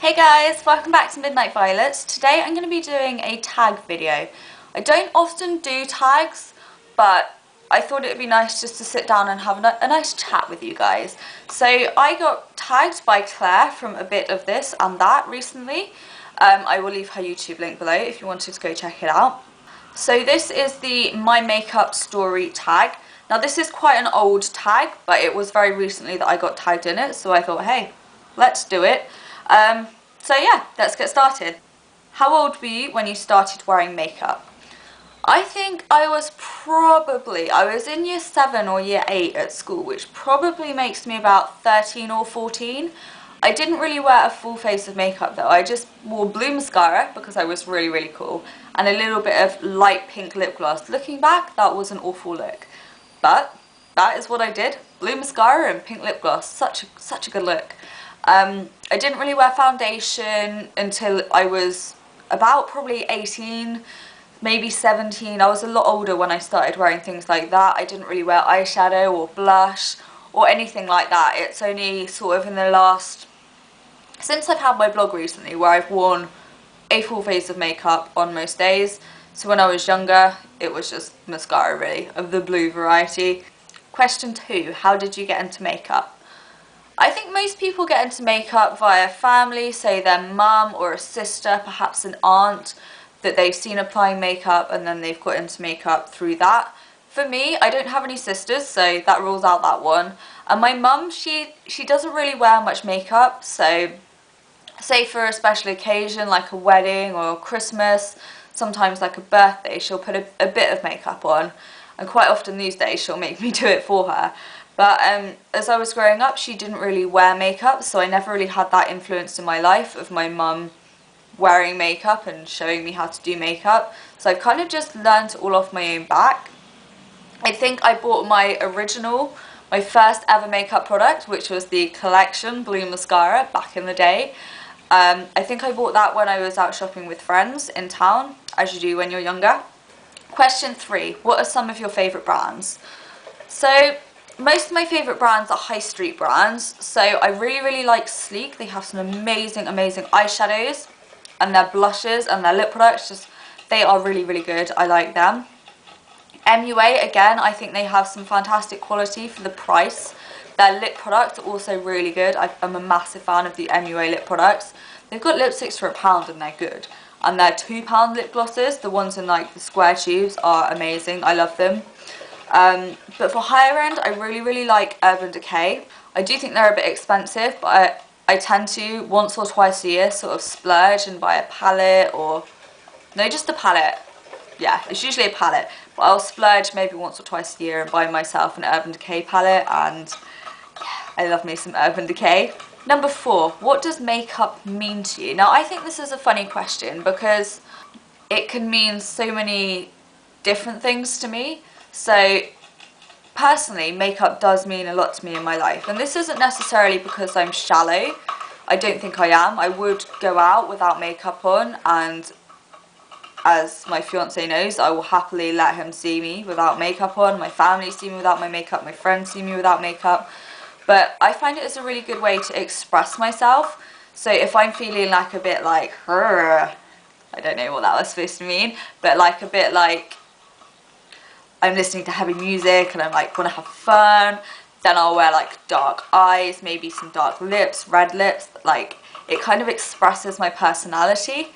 Hey guys, welcome back to Midnight Violets. Today I'm going to be doing a tag video. I don't often do tags, but I thought it would be nice just to sit down and have a nice chat with you guys. So I got tagged by Claire from a bit of this and that recently. I will leave her YouTube link below if you wanted to go check it out. So this is the My Makeup Story tag. Now this is quite an old tag, but it was very recently that I got tagged in it, so I thought, hey, let's do it. So yeah, let's get started. How old were you when you started wearing makeup? I think I was in year 7 or year 8 at school, which probably makes me about 13 or 14. I didn't really wear a full face of makeup though. I just wore blue mascara because I was really cool, and a little bit of light pink lip gloss. Looking back, that was an awful look, but that is what I did. Blue mascara and pink lip gloss. Such a good look. I didn't really wear foundation until I was about probably 18, maybe 17. I was a lot older when I started wearing things like that. I didn't really wear eyeshadow or blush or anything like that. It's only sort of in the last, since I've had my blog recently, where I've worn a full face of makeup on most days. So when I was younger, it was just mascara really, of the blue variety. Question 2, how did you get into makeup? I think most people get into makeup via family, say their mum or a sister, perhaps an aunt that they've seen applying makeup and then they've got into makeup through that. For me, I don't have any sisters, so that rules out that one. And my mum, she doesn't really wear much makeup, so say for a special occasion like a wedding or Christmas, sometimes like a birthday, she'll put a bit of makeup on, and quite often these days she'll make me do it for her. But as I was growing up, she didn't really wear makeup, so I never really had that influence in my life of my mum wearing makeup and showing me how to do makeup. So I've kind of just learned all off my own back. I think I bought my first ever makeup product, which was the Collection Blue Mascara back in the day. I think I bought that when I was out shopping with friends in town, as you do when you're younger. Question 3, what are some of your favourite brands? So most of my favourite brands are high street brands, so I really like Sleek. They have some amazing eyeshadows, and their blushes and their lip products, they are really good. I like them. MUA, again, I think they have some fantastic quality for the price. Their lip products are also really good. I'm a massive fan of the MUA lip products. They've got lipsticks for £1 and they're good. And their £2 lip glosses, the ones in like the square tubes, are amazing. I love them. But for higher end, I really like Urban Decay. I do think they're a bit expensive, but I tend to once or twice a year sort of splurge and buy a palette, or no, just a palette. Yeah, it's usually a palette, but I'll splurge maybe once or twice a year and buy myself an Urban Decay palette, and yeah, I love me some Urban Decay. Number 4, what does makeup mean to you? Now I think this is a funny question because it can mean so many different things to me. So personally, makeup does mean a lot to me in my life, and this isn't necessarily because I'm shallow. I don't think I am. I would go out without makeup on, and as my fiance knows, I will happily let him see me without makeup on. My family see me without my makeup, my friends see me without makeup. But I find it as a really good way to express myself. So if I'm feeling like a bit like, I don't know what that was supposed to mean, but like a bit like I'm listening to heavy music and I'm like want to have fun, then I'll wear like dark eyes, maybe some dark lips, red lips. Like it kind of expresses my personality,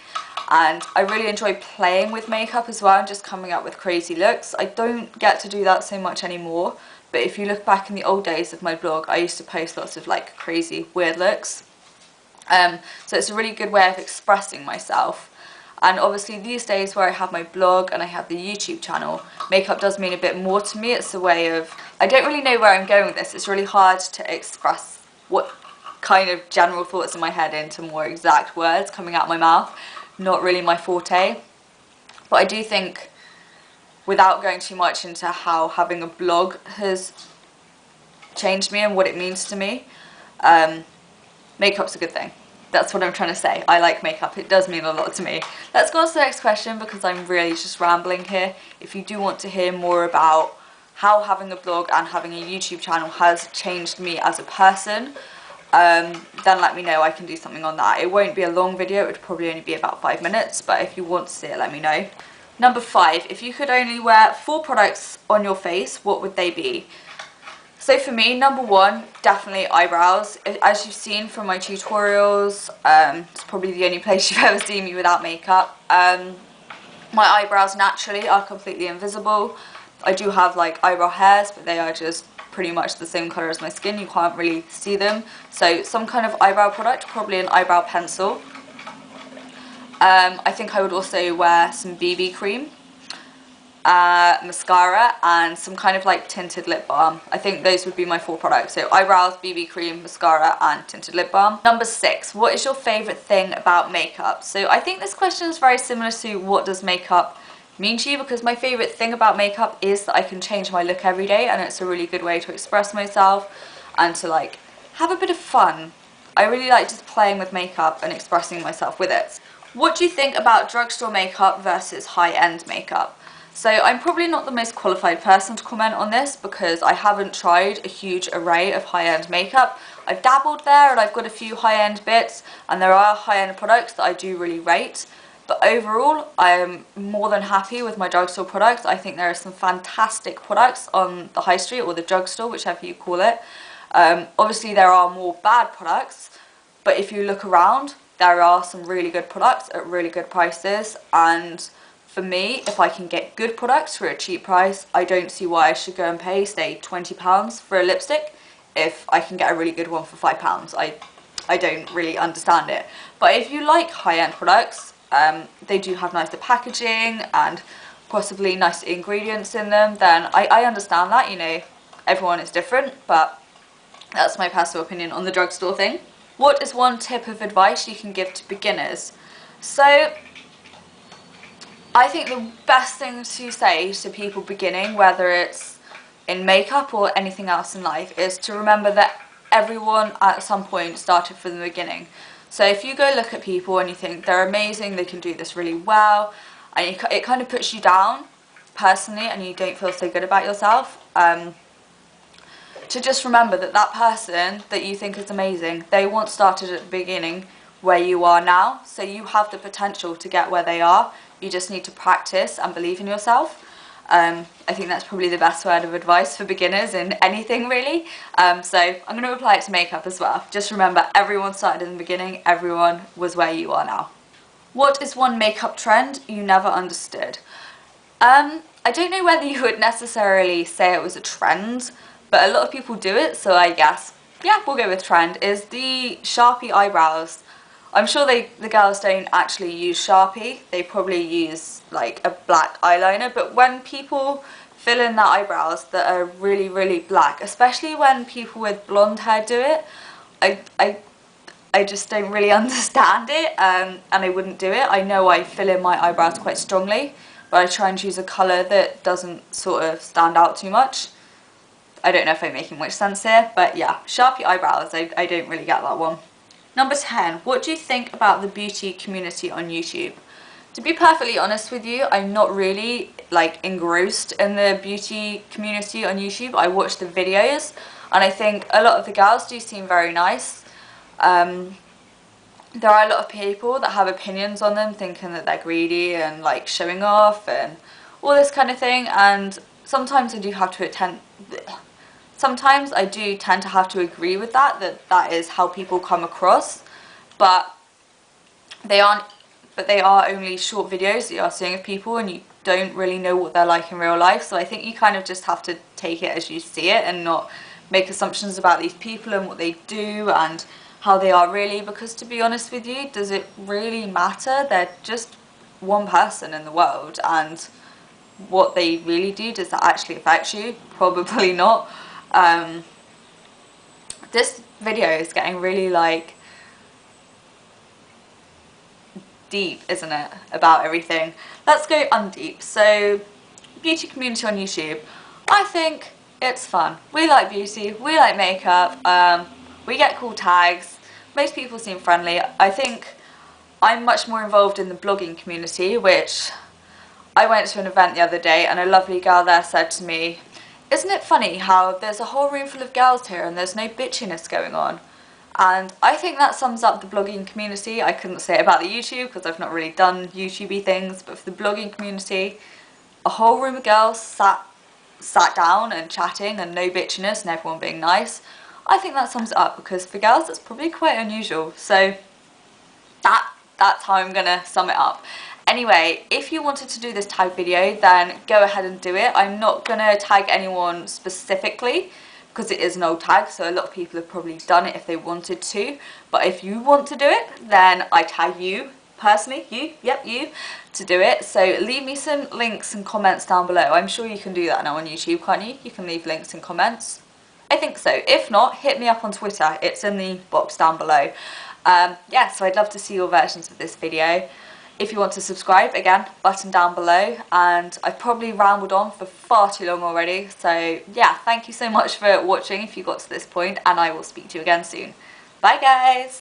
and I really enjoy playing with makeup as well and just coming up with crazy looks. I don't get to do that so much anymore, but if you look back in the old days of my blog, I used to post lots of like crazy weird looks. So it's a really good way of expressing myself. And obviously these days where I have my blog and I have the YouTube channel, makeup does mean a bit more to me. It's a way of, I don't really know where I'm going with this. It's really hard to express what kind of general thoughts in my head into more exact words coming out of my mouth. Not really my forte. But I do think, without going too much into how having a blog has changed me and what it means to me, makeup's a good thing. That's what I'm trying to say. I like makeup. It does mean a lot to me. Let's go on to the next question because I'm really just rambling here. If you do want to hear more about how having a blog and having a YouTube channel has changed me as a person, then let me know. I can do something on that. It won't be a long video, it would probably only be about 5 minutes, but if you want to see it, let me know. Number 5, if you could only wear 4 products on your face, what would they be? So for me, number 1, definitely eyebrows. As you've seen from my tutorials, it's probably the only place you've ever seen me without makeup. My eyebrows naturally are completely invisible. I do have like eyebrow hairs, but they are just pretty much the same colour as my skin. You can't really see them. So some kind of eyebrow product, probably an eyebrow pencil. I think I would also wear some BB cream, mascara, and some kind of like tinted lip balm. I think those would be my 4 products. So eyebrows, BB cream, mascara, and tinted lip balm. Number 6, what is your favourite thing about makeup? So I think this question is very similar to what does makeup mean to you, because my favourite thing about makeup is that I can change my look every day, and it's a really good way to express myself and to like have a bit of fun. I really like just playing with makeup and expressing myself with it. What do you think about drugstore makeup versus high-end makeup? So I'm probably not the most qualified person to comment on this because I haven't tried a huge array of high-end makeup. I've dabbled there and I've got a few high-end bits, and there are high-end products that I do really rate. But overall, I am more than happy with my drugstore products. I think there are some fantastic products on the high street or the drugstore, whichever you call it. Obviously there are more bad products, but if you look around, there are some really good products at really good prices, and for me, if I can get good products for a cheap price, I don't see why I should go and pay, say, £20 for a lipstick if I can get a really good one for £5. I don't really understand it. But if you like high-end products, they do have nicer packaging and possibly nicer ingredients in them, then I understand that, you know, everyone is different, but that's my personal opinion on the drugstore thing. What is one tip of advice you can give to beginners? So I think the best thing to say to people beginning, whether it's in makeup or anything else in life, is to remember that everyone at some point started from the beginning. So if you go look at people and you think they're amazing, they can do this really well, and it kind of puts you down personally and you don't feel so good about yourself, to just remember that that person that you think is amazing, they once started at the beginning where you are now, so you have the potential to get where they are. You just need to practice and believe in yourself. I think that's probably the best word of advice for beginners in anything really. So I'm going to apply it to makeup as well. Just remember, everyone started in the beginning, everyone was where you are now. What is one makeup trend you never understood? I don't know whether you would necessarily say it was a trend, but a lot of people do it, so I guess, yeah, we'll go with trend, is the Sharpie eyebrows. I'm sure the girls don't actually use Sharpie, they probably use like a black eyeliner, but when people fill in their eyebrows that are really, really black, especially when people with blonde hair do it, I just don't really understand it, and I wouldn't do it. I know I fill in my eyebrows quite strongly, but I try and choose a colour that doesn't sort of stand out too much. I don't know if I'm making much sense here, but yeah, Sharpie eyebrows, I don't really get that one. Number 10, what do you think about the beauty community on YouTube? To be perfectly honest with you, I'm not really like engrossed in the beauty community on YouTube. I watch the videos and I think a lot of the girls do seem very nice. There are a lot of people that have opinions on them, thinking that they're greedy and like showing off and all this kind of thing, and sometimes I do tend to have to agree with that is how people come across, but they are only short videos that you are seeing of people, and you don't really know what they're like in real life, so I think you kind of just have to take it as you see it and not make assumptions about these people and what they do and how they are really, because to be honest with you, does it really matter? They're just one person in the world, and what they really do, does that actually affect you? Probably not. This video is getting really like deep, isn't it, about everything. Let's go undeep. So beauty community on YouTube, I think it's fun. We like beauty, we like makeup, we get cool tags, most people seem friendly. I think I'm much more involved in the blogging community, which I went to an event the other day and a lovely girl there said to me, "Isn't it funny how there's a whole room full of girls here and there's no bitchiness going on?" And I think that sums up the blogging community. I couldn't say it about the YouTube because I've not really done YouTubey things, but for the blogging community, a whole room of girls sat down and chatting and no bitchiness and everyone being nice. I think that sums it up, because for girls that's probably quite unusual. So that's how I'm gonna sum it up. Anyway, if you wanted to do this tag video, then go ahead and do it. I'm not gonna tag anyone specifically because it is an old tag, so a lot of people have probably done it if they wanted to. But if you want to do it, then I tag you personally, you, to do it. So leave me some links and comments down below. I'm sure you can do that now on YouTube, can't you? You can leave links and comments. I think so. If not, hit me up on Twitter. It's in the box down below. Yeah, so I'd love to see your versions of this video. If you want to subscribe, again, button down below. And I've probably rambled on for far too long already. So yeah, thank you so much for watching if you got to this point, and I will speak to you again soon. Bye guys!